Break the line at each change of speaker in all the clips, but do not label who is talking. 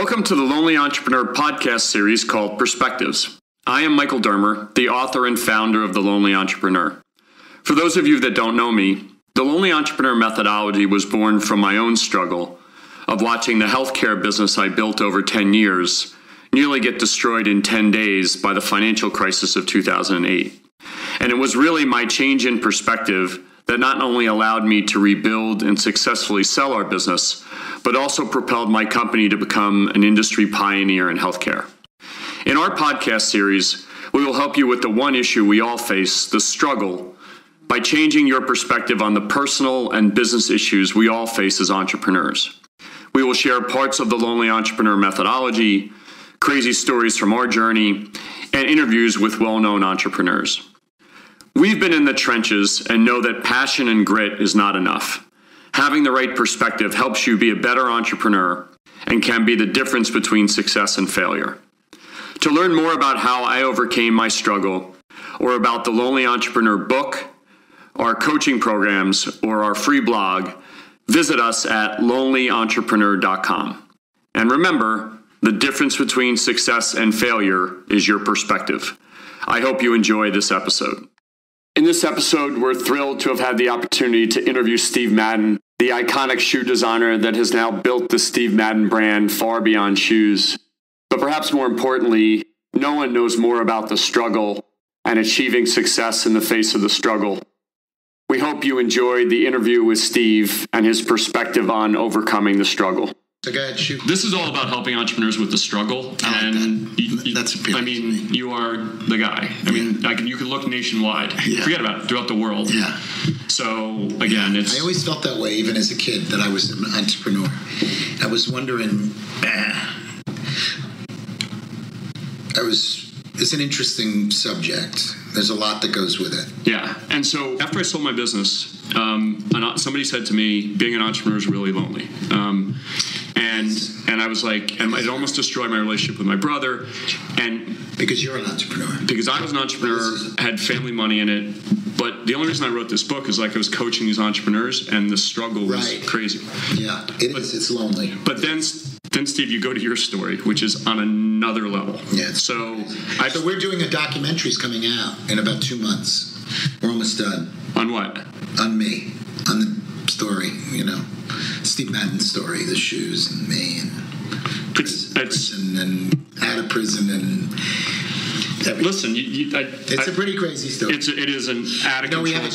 Welcome to the Lonely Entrepreneur podcast series called Perspectives. I am Michael Dermer, the author and founder of The Lonely Entrepreneur. For those of you that don't know me, the Lonely Entrepreneur methodology was born from my own struggle of watching the healthcare business I built over 10 years nearly get destroyed in 10 days by the financial crisis of 2008. And it was really my change in perspective that not only allowed me to rebuild and successfully sell our business, but also propelled my company to become an industry pioneer in healthcare. In our podcast series, we will help you with the one issue we all face, the struggle, by changing your perspective on the personal and business issues we all face as entrepreneurs. We will share parts of the Lonely Entrepreneur methodology, crazy stories from our journey, and interviews with well-known entrepreneurs. We've been in the trenches and know that passion and grit is not enough. Having the right perspective helps you be a better entrepreneur and can be the difference between success and failure. To learn more about how I overcame my struggle, or about the Lonely Entrepreneur book, our coaching programs, or our free blog, visit us at lonelyentrepreneur.com. And remember, the difference between success and failure is your perspective. I hope you enjoy this episode. In this episode, we're thrilled to have had the opportunity to interview Steve Madden, the iconic shoe designer that has now built the Steve Madden brand far beyond shoes. But perhaps more importantly, no one knows more about the struggle and achieving success in the face of the struggle. We hope you enjoyed the interview with Steve and his perspective on overcoming the struggle.
So go ahead, shoot.
This is all about helping entrepreneurs with the struggle.
That's appealing.
I mean, you are the guy. I mean, you can look nationwide.
Yeah.
Forget about it, throughout the world.
Yeah.
So, again,
I always felt that way, even as a kid, that I was an entrepreneur. I was wondering, it's an interesting subject. There's a lot that goes with it.
Yeah. And so after I sold my business, somebody said to me, being an entrepreneur is really lonely. And I was like, and it almost destroyed my relationship with my brother. And
because you're an entrepreneur.
Because I was an entrepreneur, had family money in it. But the only reason I wrote this book is I was coaching these entrepreneurs, and the struggle was crazy.
Yeah, it's lonely.
But then Steve, you go to your story, which is on another level.
Yeah.
So
we're doing a documentary's coming out in about 2 months. We're almost done.
On what?
On me. On the story, Steve Madden's story, the shoes and me and prison and out of prison and everything.
Listen,
it's a pretty crazy story.
It is an out of control.
We have at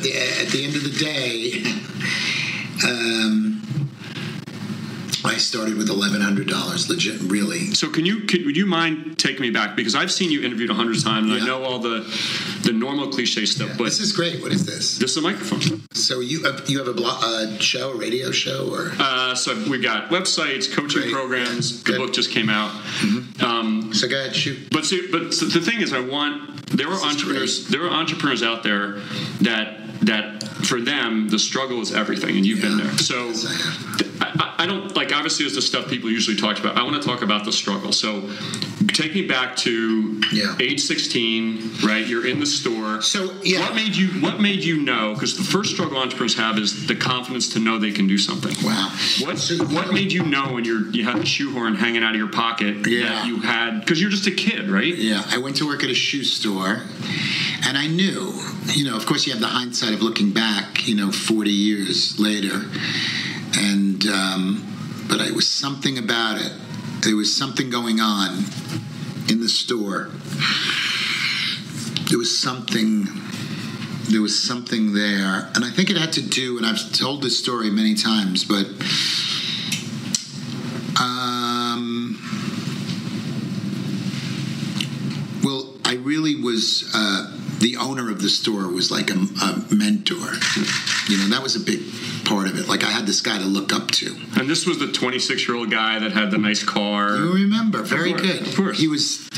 the end of the day, I started with $1,100, legit, really.
So would you mind taking me back? Because I've seen you interviewed 100 times, and I know all the normal cliche stuff. Yeah. But
this is great. What is this?
This is a microphone.
So you have a show, a radio show, or?
So we've got websites, coaching programs. The book just came out.
Mm-hmm. So go ahead, shoot.
But the thing is, there are entrepreneurs out there that for them the struggle is everything, and you've been there. So. I don't obviously there's the stuff people usually talk about. I want to talk about the struggle. So take me back to age 16, right? You're in the store. So what made you know? Because the first struggle entrepreneurs have is the confidence to know they can do something.
Wow.
What made you know when you had the shoehorn hanging out of your pocket that you had, because you're just a kid, right?
Yeah. I went to work at a shoe store, and I knew, of course you have the hindsight of looking back, 40 years later. And, but it was something about it. There was something going on in the store. There was something there. And I think it had to do, and I've told this story many times, but, I really was, the owner of the store was like a mentor. That was a big part of it. I had this guy to look up to.
And this was the 26-year-old guy that had the nice car.
You remember. Very good.
Of course.
He was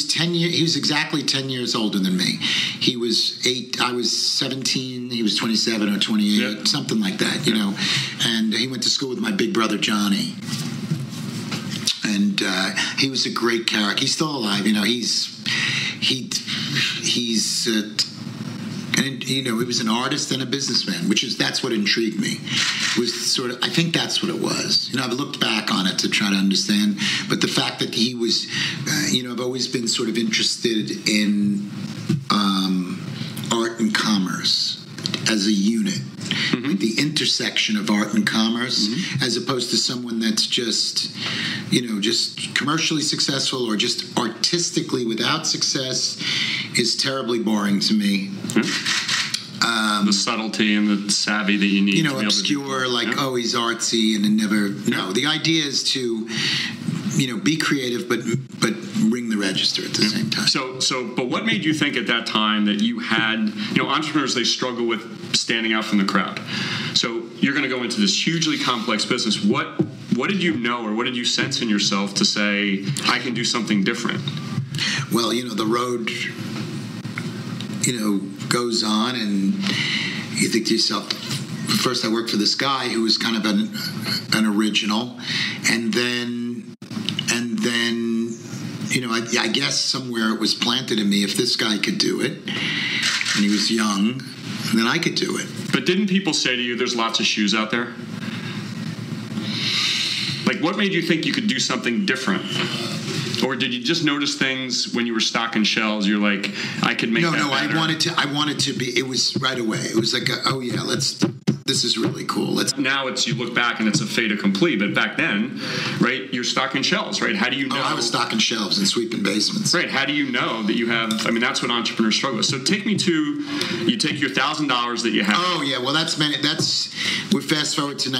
10 years, he was exactly 10 years older than me. He was 8, I was 17, he was 27 or 28, something like that, And he went to school with my big brother, Johnny. And he was a great character. He's still alive, he's an he was an artist and a businessman, that's what intrigued me. I think that's what it was. I've looked back on it to try to understand, but the fact that he was, I've always been sort of interested in art and commerce as a unit. Like the intersection of art and commerce, as opposed to someone that's just commercially successful or just artistically without success is terribly boring to me.
The subtlety and the savvy that you need.
Obscure, he's artsy and never. No, the idea is to, be creative, but ring the register at the same time.
But what made you think at that time that you had, entrepreneurs, they struggle with standing out from the crowd. So you're going to go into this hugely complex business. What did you know, or what did you sense in yourself to say, I can do something different?
Well, the road, goes on, and you think to yourself, first I worked for this guy who was kind of an original, and then I guess somewhere it was planted in me, if this guy could do it, and he was young, then I could do it.
But didn't people say to you, there's lots of shoes out there? Like, what made you think you could do something different? Or did you just notice things when you were stocking shelves? You're like, I could make that better.
I wanted to be, it was right away. It was like, this is really cool.
Now you look back and it's a fait accompli, but back then, right, you're stocking shelves, right? How do you know?
I was stocking shelves and sweeping basements.
Right, how do you know that you have, that's what entrepreneurs struggle with. So take me to, you take your $1,000 that you have.
Oh, yeah, well, we fast forward to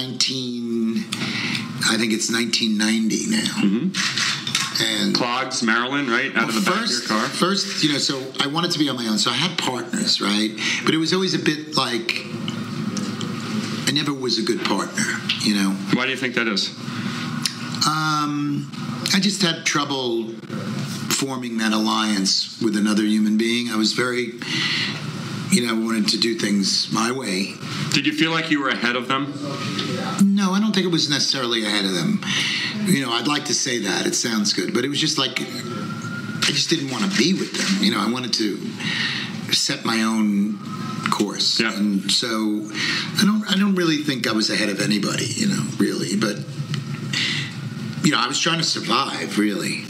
I think it's 1990 now. And
Clogs, Maryland, right? Out of the back of your car?
First, so I wanted to be on my own. So I had partners, right? But it was always a bit like I never was a good partner,
Why do you think that is?
I just had trouble forming that alliance with another human being. I was very, I wanted to do things my way.
Did you feel like you were ahead of them?
No, I don't think it was necessarily ahead of them. I'd like to say that. It sounds good. But it was just like, I just didn't want to be with them. I wanted to set my own course.
Yeah.
And so I don't really think I was ahead of anybody, really. But, I was trying to survive, really.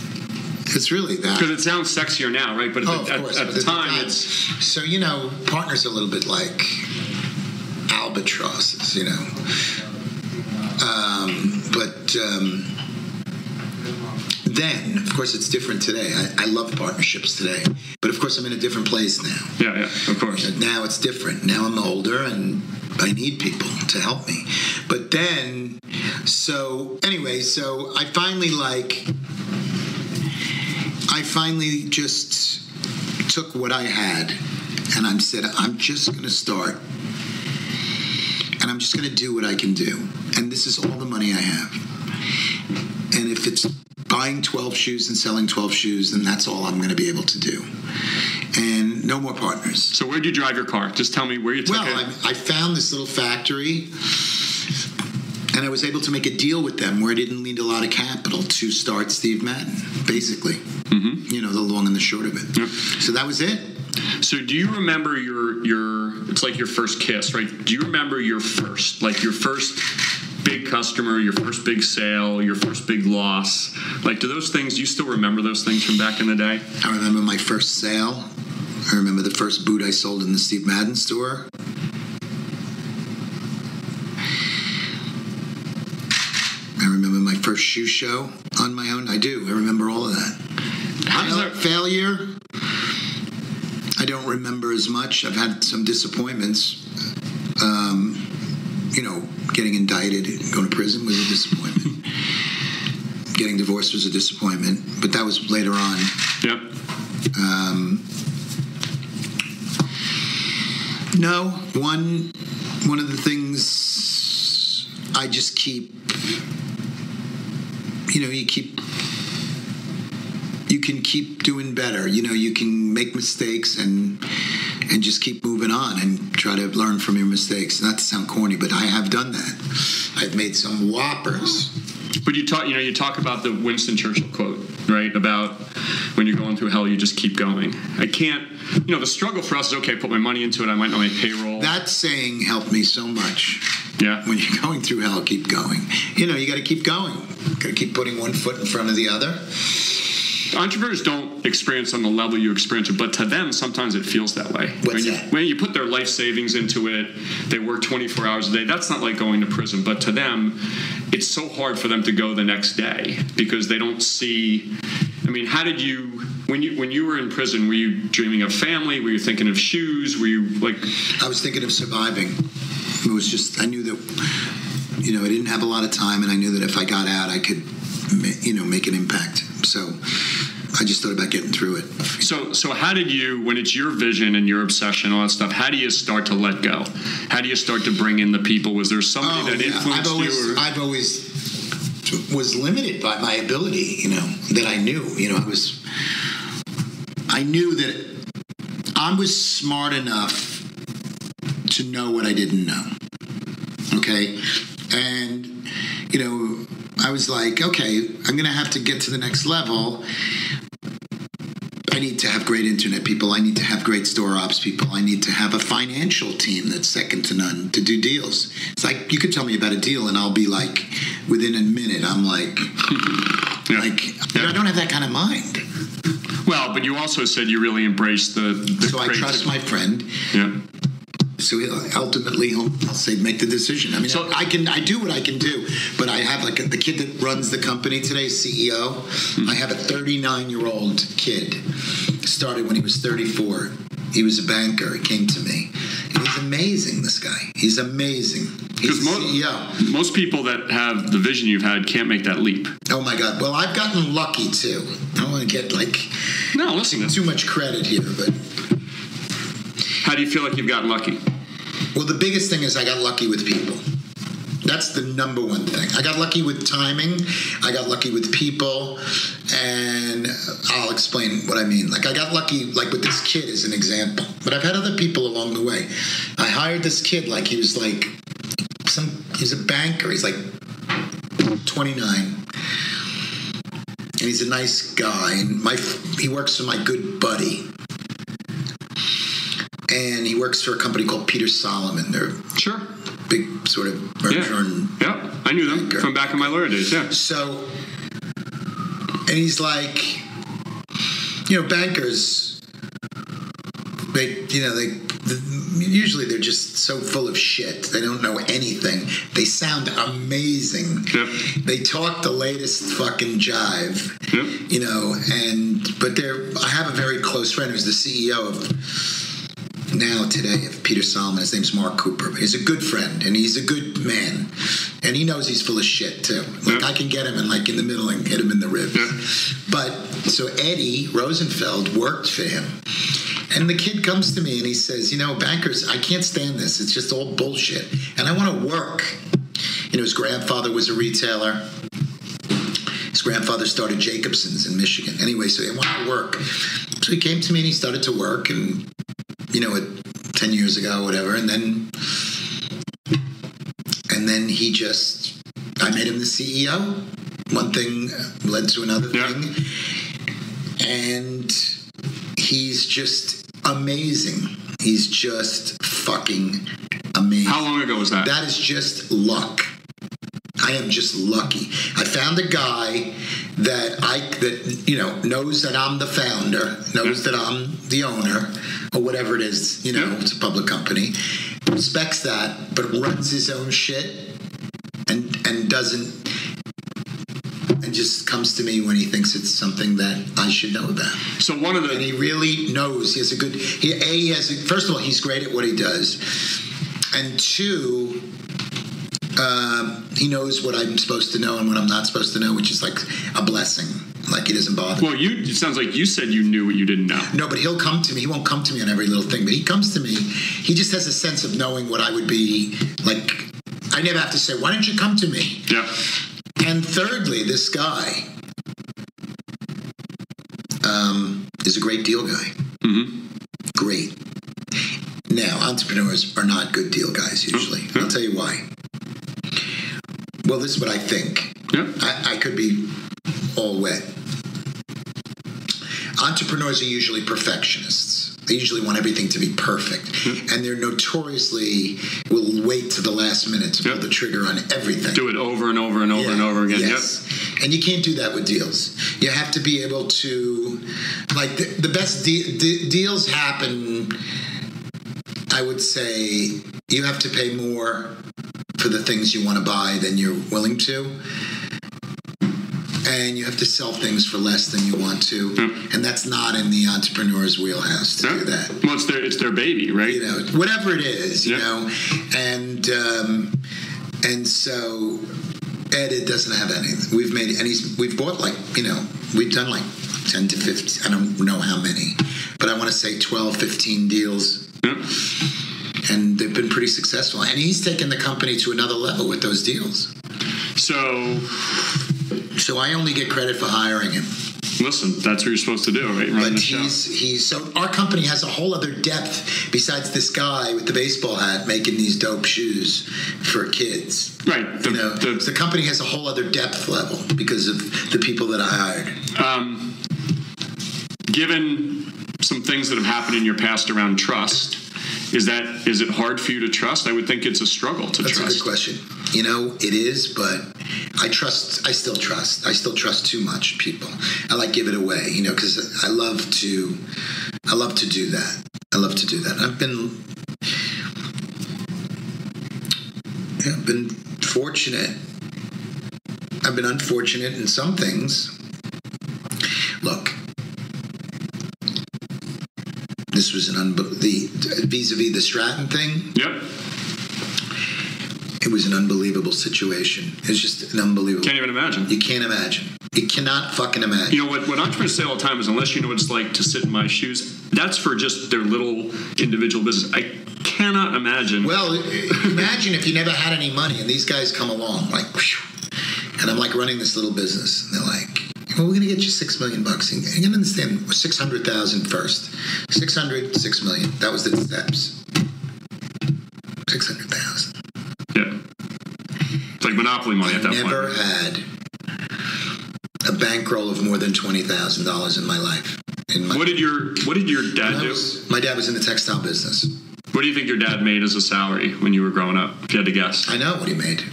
It's really that.
Because it sounds sexier now, right? But at the time, it's...
So, partners are a little bit like albatrosses, Then, of course, it's different today. I love partnerships today. But, of course, I'm in a different place now.
Yeah, of course.
Now it's different. Now I'm older, and I need people to help me. But then, so I finally just took what I had, and I said, I'm just going to start, and I'm just going to do what I can do. And this is all the money I have. And if it's buying 12 shoes and selling 12 shoes, then that's all I'm going to be able to do. And no more partners.
So where'd you drive your car? Just tell me where you took it.
Well, I found this little factory, and I was able to make a deal with them where I didn't need a lot of capital to start Steve Madden, basically. Mm-hmm. The long and the short of it. Yep. So that was it.
So do you remember your it's like your first kiss, right? Do you remember your first big customer, your first big sale, your first big loss? Like, do you still remember those things from back in the day?
I remember my first sale. I remember the first boot I sold in the Steve Madden store. I remember my first shoe show on my own. I do. I remember all of that. Failure, I don't remember as much. I've had some disappointments. Getting indicted, going to prison was a disappointment. Getting divorced was a disappointment, but that was later on.
Yep.
No, one of the things I just keep, you can keep doing better. You can make mistakes and just keep moving on and try to learn from your mistakes. Not to sound corny, but I have done that. I've made some whoppers,
But you talk about the Winston Churchill quote, right? About when you're going through hell, you just keep going. I can't, the struggle for us is, okay, put my money into it. I might not make payroll.
That saying helped me so much.
Yeah.
When you're going through hell, keep going. You got to keep going. Got to keep putting one foot in front of the other.
Entrepreneurs don't experience on the level you experience it, but to them, sometimes it feels that way. When you put their life savings into it, they work 24 hours a day. That's not like going to prison, but to them, it's so hard for them to go the next day because they don't see. I mean, how did you, when you were in prison, were you dreaming of family? Were you thinking of shoes? Were you like? I
was thinking of surviving. It was just, I knew that, I didn't have a lot of time, and I knew that if I got out, I could, make an impact. So I just thought about getting through it.
So how did you, when it's your vision and your obsession, all that stuff, how do you start to let go? How do you start to bring in the people? Was there somebody that influenced you?
I've always was limited by my ability, that I knew. I knew that I was smart enough to know what I didn't know. Okay? And, I was like, okay, I'm going to have to get to the next level. I need to have great internet people. I need to have great store ops people. I need to have a financial team that's second to none to do deals. It's like, you could tell me about a deal and I'll be like, within a minute, I'm like, I don't have that kind of mind.
Well, but you also said you really embraced the
So I trust my friend.
Yeah.
So ultimately, I'll say, make the decision. I mean, so I do what I can do, but I have the kid that runs the company today, CEO. Mm-hmm. I have a 39-year-old kid. Started when he was 34. He was a banker. He came to me. And he's amazing, this guy. He's amazing. He's the CEO.
Most people that have the vision you've had can't make that leap.
Oh, my God. Well, I've gotten lucky, too. I don't want to get, too much credit here, but...
How do you feel like you've gotten lucky?
Well, the biggest thing is I got lucky with people. That's the number one thing. I got lucky with timing. I got lucky with people. And I'll explain what I mean. I got lucky, with this kid as an example. But I've had other people along the way. I hired this kid, he's a banker. He's 29. And he's a nice guy. And he works for my good buddy. And he works for a company called Peter Solomon. They're big sort of merger and
I knew them from back in my lawyer days. Yeah.
So, and he's like, bankers. Usually they're just so full of shit. They don't know anything. They sound amazing. Yep. They talk the latest fucking jive. Yep. But I have a very close friend who's the CEO of. Today of Peter Solomon. His name's Mark Cooper. He's a good friend and he's a good man, and he knows he's full of shit too. I can get him in the middle and hit him in the ribs. But so Eddie Rosenfeld worked for him, and the kid comes to me and he says, bankers, I can't stand this. It's just all bullshit, and I want to work. His grandfather was a retailer. His grandfather started Jacobson's in Michigan. Anyway, so he wanted to work. So he came to me and he started to work, and 10 years ago, whatever, and then I made him the CEO. One thing led to another thing, and he's just amazing. He's just fucking amazing.
How long ago was that?
That is just luck. I am just lucky. I found a guy that knows that I'm the founder, knows that I'm the owner, or whatever it is, it's a public company, respects that, but runs his own shit and doesn't, and just comes to me when he thinks it's something that I should know about.
So and
he really knows. He has a good, first of all, he's great at what he does, and two, he knows what I'm supposed to know and what I'm not supposed to know, which is a blessing. He doesn't bother.
Well, it sounds like you said you knew what you didn't know.
No, but he'll come to me. He won't come to me on every little thing, but he comes to me. He just has a sense of knowing what I would be like. I never have to say, why don't you come to me?
Yeah.
And thirdly, this guy is a great deal guy. Mm-hmm. Great. Now, entrepreneurs are not good deal guys usually. I'll tell you why. Well, this is what I think.
Yeah.
I could be all wet. Entrepreneurs are usually perfectionists. They usually want everything to be perfect. And they're notoriously will wait to the last minute to pull the trigger on everything.
Do it over and over and over and over again.
Yes. Yep. And you can't do that with deals. You have to be able to, like, the best deals happen, I would say, you have to pay more for the things you want to buy than you're willing to. And you have to sell things for less than you want to, and that's not in the entrepreneur's wheelhouse to do that.
Well, it's their baby, right?
You know, whatever it is, you know, and so Ed doesn't have anything. We've bought, like, you know, we've done like 10 to 15. I don't know how many, but I want to say 12, 15 deals. And they've been pretty successful. And he's taken the company to another level with those deals. So I only get credit for hiring him.
Listen, that's what you're supposed to do, right?
But so our company has a whole other depth besides this guy with the baseball hat making these dope shoes for kids.
Right.
The company has a whole other depth level because of the people that I hired.
Given some things that have happened in your past around trust, is it hard for you to trust? I would think it's a struggle to trust.
That's a good question. You know, it is, but I still trust. I still trust too much people. I like give it away, you know, because I love to do that. I've been fortunate. I've been unfortunate in some things. Look, this was vis-a-vis the Stratton thing.
Yep.
It was an unbelievable situation. It's just an unbelievable.
Can't even imagine.
You can't imagine. You cannot fucking imagine.
You know what entrepreneurs say all the time is, unless you know what it's like to sit in my shoes, that's for just their little individual business. I cannot imagine.
Well, imagine if you never had any money and these guys come along, like, whew, and I'm like running this little business, and they're like, well, we're going to get you $6 million. And you can understand, 600,000 first. 600, 6 million. That was the steps. 600,000.
Yeah. It's like monopoly money at that point. I
never had a bankroll of more than $20,000 in my life.
What did your dad do?
My dad was in the textile business.
What do you think your dad made as a salary when you were growing up, if you had to guess?
I know what he made.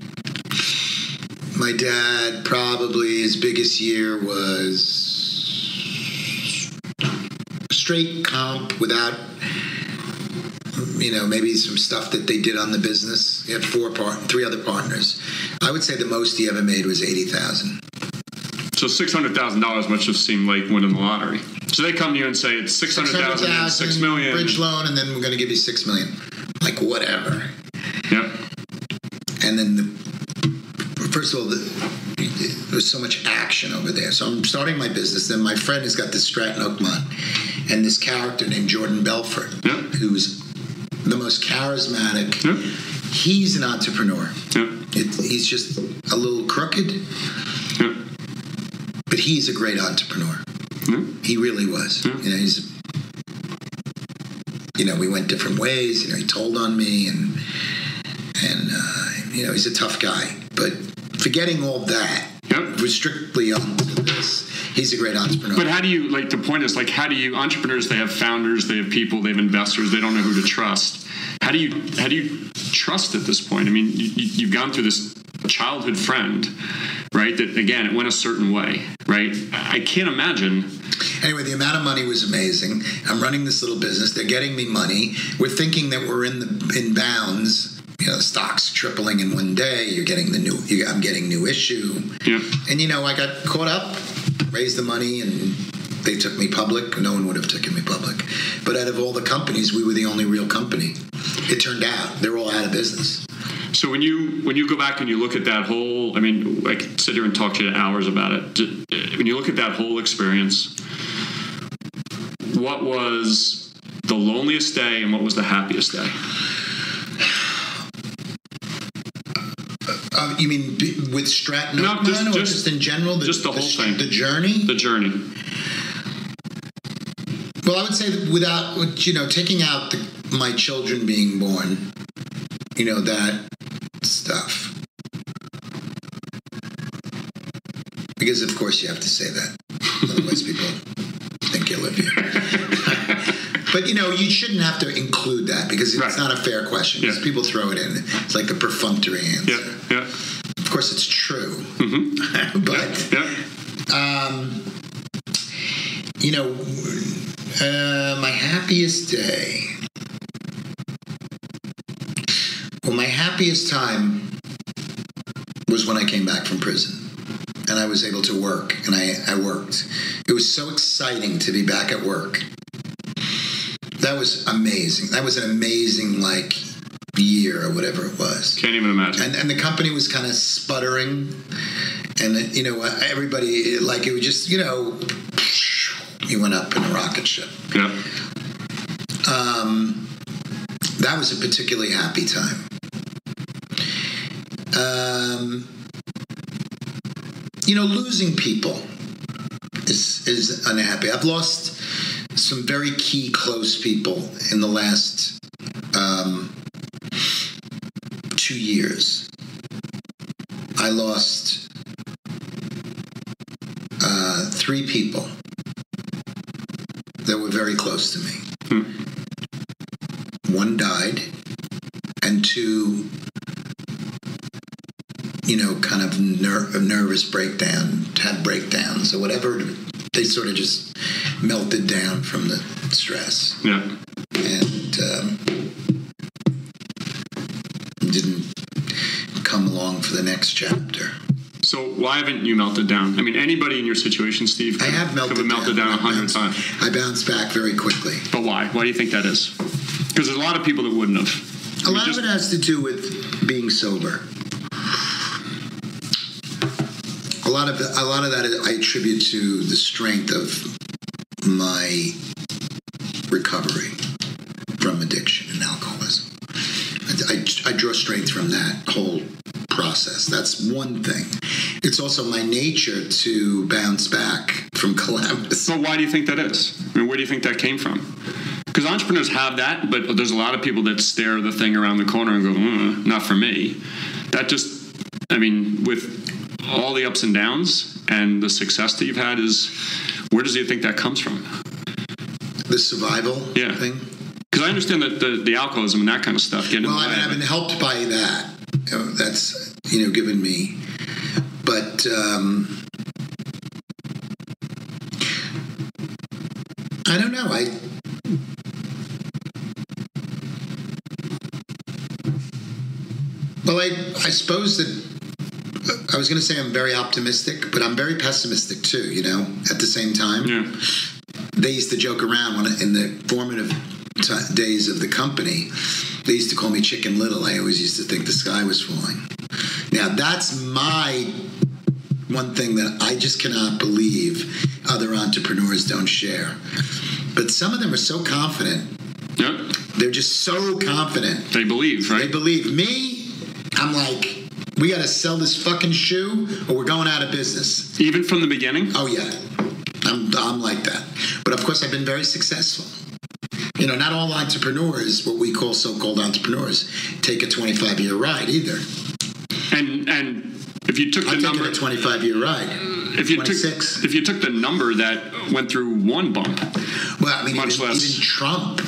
My dad, probably his biggest year was straight comp without, you know, maybe some stuff that they did on the business. He had three other partners. I would say the most he ever made was $80,000.
So $600,000 must have seemed like winning the lottery. So they come to you and say it's $600,000 and $6 million.
Bridge loan, and then we're going to give you $6 million. Like, whatever.
Yep.
And then first of all, there's so much action over there. So I'm starting my business. Then my friend has got this Stratton Oakmont and this character named Jordan Belfort, who's the most charismatic. Yep. He's an entrepreneur. Yep. He's just a little crooked, but he's a great entrepreneur. Yep. He really was. Yep. You know, we went different ways. You know, he told on me, and you know, he's a tough guy. But forgetting all that, we're strictly on to this. He's a great entrepreneur.
But how do you, like, the point is, like, how do you, entrepreneurs, they have founders, they have people, they have investors, they don't know who to trust. How do you trust at this point? I mean, you've gone through this childhood friend, right? That, again, it went a certain way, right? I can't imagine.
Anyway, the amount of money was amazing. I'm running this little business. They're getting me money. We're thinking that we're in bounds. You know, the stock's tripling in one day. I'm getting new issue. Yeah. And, you know, I got caught up, raised the money, and they took me public. No one would have taken me public. But out of all the companies, we were the only real company. It turned out they're all out of business.
So when you go back and you look at that whole, I mean, I could sit here and talk to you hours about it. When you look at that whole experience, what was the loneliest day and what was the happiest day?
You mean with Stratton?
No, just
in general?
Just the whole thing.
The journey?
The journey.
Well, I would say that without, you know, taking out my children being born, you know, that stuff. Because, of course, you have to say that. Otherwise, people think you live here. But, you shouldn't have to include that because it's not a fair question. Because people throw it in. It's like the perfunctory answer.
Yeah.
Of course, it's true. But, my happiest day. Well, my happiest time was when I came back from prison. And I was able to work, and I worked. It was so exciting to be back at work. That was amazing. That was an amazing, year or whatever it was.
Can't even imagine.
And the company was kind of sputtering, and, everybody, it was just, you went up in a rocket ship.
Yeah.
That was a particularly happy time. Losing people is unhappy. I've lost some very key close people in the last 2 years. I lost 3 people that were very close to me. 1 died, and 2 kind of nervous had breakdowns or whatever. They sort of just melted down from the stress.
Yeah.
And didn't come along for the next chapter.
So why haven't you melted down? I mean, anybody in your situation, Steve,
I have melted
down 100 times.
I bounced back very quickly.
But why? Why do you think that is? Because there's a lot of people that wouldn't have.
A lot of it has to do with being sober. A lot of that I attribute to the strength of my recovery from addiction and alcoholism. I draw strength from that whole process. That's one thing. It's also my nature to bounce back from calamity.
So why do you think that is? I mean, where do you think that came from? Because entrepreneurs have that, but there's a lot of people that stare the thing around the corner and go, not for me. That just, with all the ups and downs and the success that you've had, where does you think that comes from?
The survival thing?
Because I understand that the alcoholism and that kind of stuff.
I've been helped by that. That's, given me. But I don't know. I suppose that I was going to say I'm very optimistic, but I'm very pessimistic too, at the same time.
Yeah.
They used to joke around in the formative days of the company. They used to call me Chicken Little. I always used to think the sky was falling. Now, that's my one thing that I just cannot believe other entrepreneurs don't share. But some of them are so confident.
Yep.
They're just so confident.
They believe, right?
They believe. Me, I'm like, we got to sell this fucking shoe or we're going out of business.
Even from the beginning?
Oh, yeah. I'm like that. But, of course, I've been very successful. Not all entrepreneurs, what we call so-called entrepreneurs, take a 25-year ride either.
And if you took the number...
a 25-year ride.
If you took the number that went through one bump,
well,
much less.
Even Trump,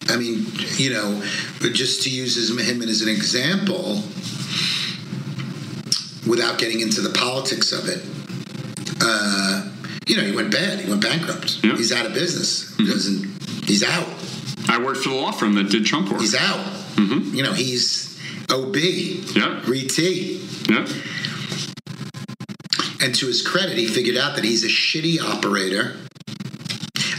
but just to use him as an example, without getting into the politics of it, he went bad. He went bankrupt. Yeah. He's out of business. Mm-hmm. He's out.
I worked for the law firm that did Trump work.
He's out. Mm-hmm. He's OB. Yeah. Re-T.
Yeah.
And to his credit, he figured out that he's a shitty operator.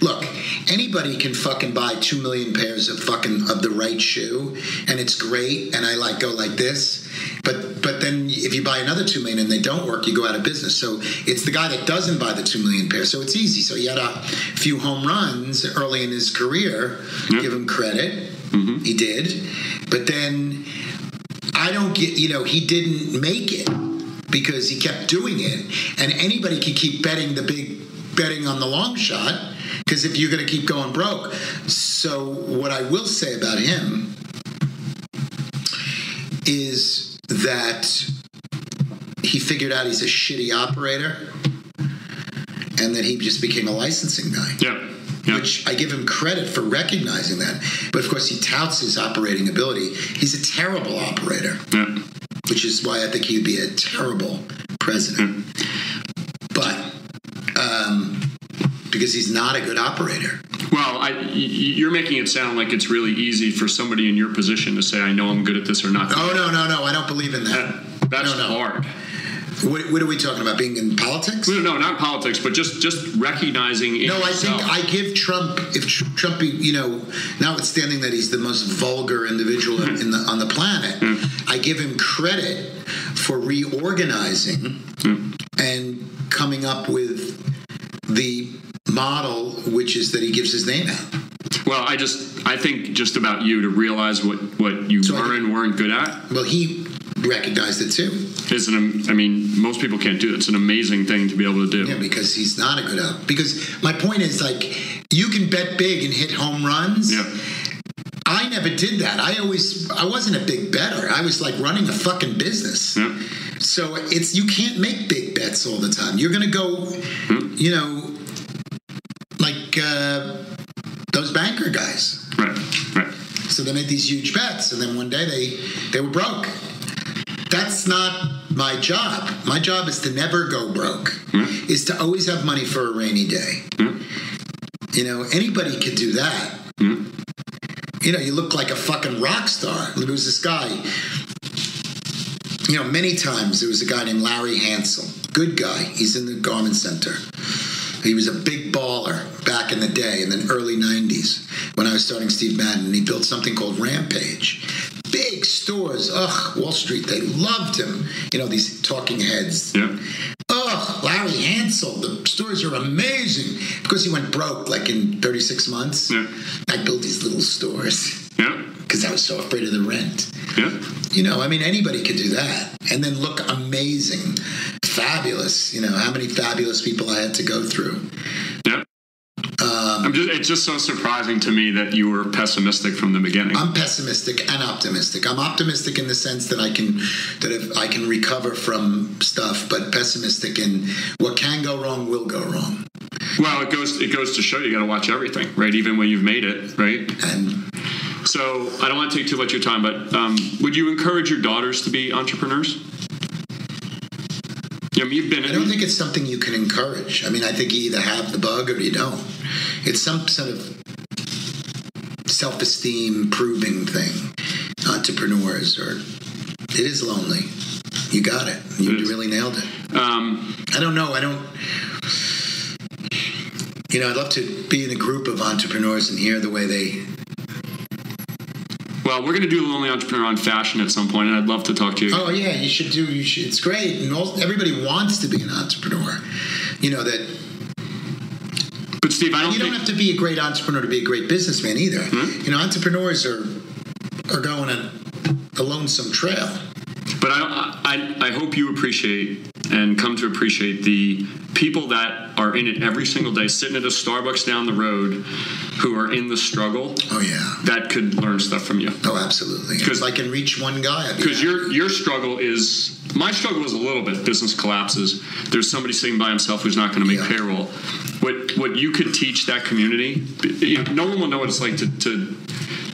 Look, anybody can fucking buy 2 million pairs of the right shoe, and it's great, and I go like this. But then if you buy another 2 million and they don't work, you go out of business. So it's the guy that doesn't buy the 2 million pairs. So it's easy. So he had a few home runs early in his career. Yep. Give him credit. Mm-hmm. He did. But then I don't get, he didn't make it because he kept doing it. And anybody can keep betting on the long shot because if you're going to keep going broke. So what I will say about him is that he figured out he's a shitty operator and then he just became a licensing guy.
Yeah.
Which I give him credit for recognizing that. But of course, he touts his operating ability. He's a terrible operator, which is why I think he would be a terrible president. But because he's not a good operator.
Well, you're making it sound like it's really easy for somebody in your position to say, I know I'm good at this or not.
Oh, no. I don't believe in that.
That's hard.
What are we talking about? Being in politics?
No, not politics, but just recognizing it.
I think I give Trump, if Trump, notwithstanding that he's the most vulgar individual on the planet, I give him credit for reorganizing and coming up with the model, which is that he gives his name out.
Well, I think just about you to realize what you were and weren't good at.
Well, he recognized it too.
Most people can't do it. It's an amazing thing to be able to do.
Yeah, because he's not a good up. Because my point is, like, you can bet big and hit home runs.
Yeah.
I never did that. I wasn't a big better. I was like running a fucking business.
Yeah.
So you can't make big bets all the time. You're going to go, like those banker guys.
Right.
So they made these huge bets, and then one day they were broke. That's not my job. My job is to never go broke. Is to always have money for a rainy day. Anybody could do that. You look like a fucking rock star. There was this guy, many times there was a guy named Larry Hansel. Good guy. He's in the Garment Center. He was a big baller back in the day, in the early 90s, when I was starting Steve Madden. And he built something called Rampage. Big stores. Wall Street, they loved him. These talking heads.
Yeah.
Larry Hansel. The stores are amazing. Because he went broke, like in 36 months. Yeah. I built these little stores.
Yeah.
Because I was so afraid of the rent.
Yeah.
Anybody could do that. And then look amazing. Fabulous. How many fabulous people I had to go through.
Yeah. It's just so surprising to me that you were pessimistic from the beginning.
I'm pessimistic and optimistic. I'm optimistic in the sense that I can recover from stuff, but pessimistic in what can go wrong will go wrong.
Well, it goes to show you got to watch everything, right? Even when you've made it, right?
And
so I don't want to take too much of your time, but would you encourage your daughters to be entrepreneurs?
I don't think it's something you can encourage. I think you either have the bug or you don't. It's some sort of self-esteem proving thing. Entrepreneurs, it is lonely. You got it. You really nailed it. I don't know. I'd love to be in a group of entrepreneurs and hear the way they...
Well, we're going to do The Lonely Entrepreneur on fashion at some point, and I'd love to talk to you.
Oh, yeah, you should. It's great. And everybody wants to be an entrepreneur.
But, Steve,
you don't have to be a great entrepreneur to be a great businessman either. Entrepreneurs are going a lonesome trail.
But I hope you appreciate and come to appreciate the people that are in it every single day, sitting at a Starbucks down the road, who are in the struggle.
Oh, yeah.
That could learn stuff from you.
Oh, absolutely. If I can reach one guy.
Because your struggle is... My struggle is a little bit business collapses. There's somebody sitting by himself who's not going to make payroll. What you could teach that community... no one will know what it's like to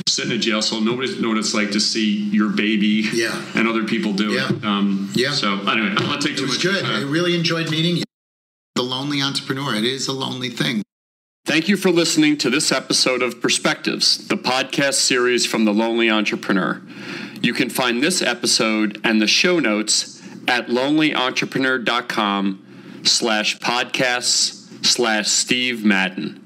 sit in a jail cell. Nobody know what it's like to see your baby and other people do it. So anyway, I don't want to take too much
good.
time.
I really enjoyed meeting you. The Lonely Entrepreneur. It is a lonely thing.
Thank you for listening to this episode of Perspectives, the podcast series from The Lonely Entrepreneur. You can find this episode and the show notes at lonelyentrepreneur.com/podcasts/Steve Madden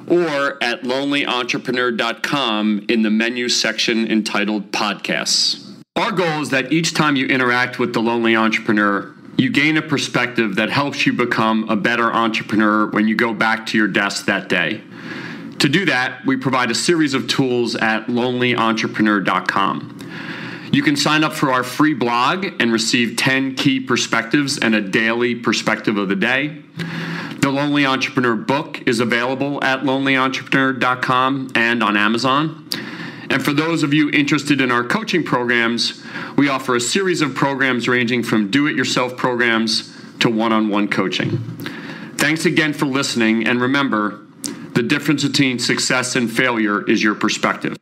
or at lonelyentrepreneur.com in the menu section entitled Podcasts. Our goal is that each time you interact with The Lonely Entrepreneur, you gain a perspective that helps you become a better entrepreneur when you go back to your desk that day. To do that, we provide a series of tools at lonelyentrepreneur.com. You can sign up for our free blog and receive 10 key perspectives and a daily perspective of the day. The Lonely Entrepreneur book is available at lonelyentrepreneur.com and on Amazon. And for those of you interested in our coaching programs, we offer a series of programs ranging from do-it-yourself programs to one-on-one coaching. Thanks again for listening, and remember, the difference between success and failure is your perspective.